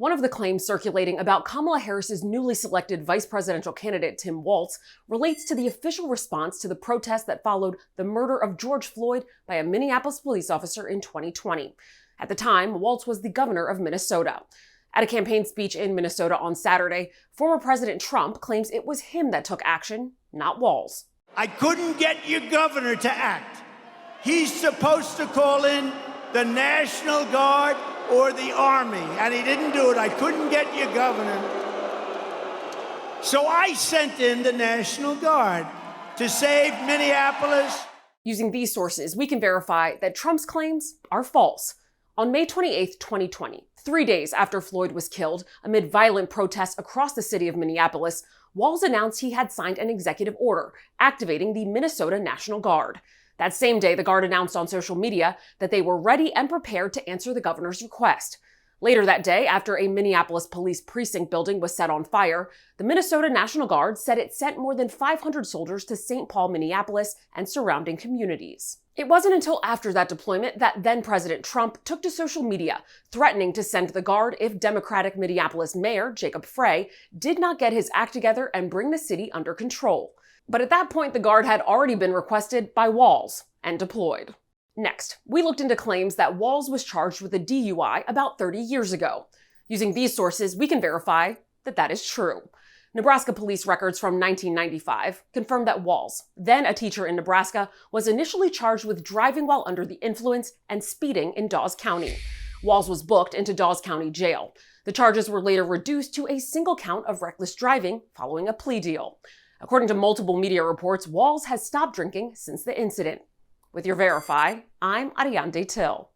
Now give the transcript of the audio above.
One of the claims circulating about Kamala Harris's newly selected vice presidential candidate, Tim Walz, relates to the official response to the protest that followed the murder of George Floyd by a Minneapolis police officer in 2020. At the time, Walz was the governor of Minnesota. At a campaign speech in Minnesota on Saturday, former President Trump claims it was him that took action, not Walz. I couldn't get your governor to act. He's supposed to call in the National Guard or the Army, and he didn't do it. I couldn't get your governor. So I sent in the National Guard to save Minneapolis. Using these sources, we can verify that Trump's claims are false. On May 28, 2020, 3 days after Floyd was killed amid violent protests across the city of Minneapolis, Walz announced he had signed an executive order activating the Minnesota National Guard. That same day, the Guard announced on social media that they were ready and prepared to answer the governor's request. Later that day, after a Minneapolis police precinct building was set on fire, the Minnesota National Guard said it sent more than 500 soldiers to St. Paul, Minneapolis, and surrounding communities. It wasn't until after that deployment that then-President Trump took to social media, threatening to send the Guard if Democratic Minneapolis Mayor Jacob Frey did not get his act together and bring the city under control. But at that point, the Guard had already been requested by Walz and deployed. Next, we looked into claims that Walz was charged with a DUI about 30 years ago. Using these sources, we can verify that that is true. Nebraska police records from 1995 confirm that Walz, then a teacher in Nebraska, was initially charged with driving while under the influence and speeding in Dawes County. Walz was booked into Dawes County Jail. The charges were later reduced to a single count of reckless driving following a plea deal. According to multiple media reports, Walz has stopped drinking since the incident. With your Verify, I'm Ariane Till.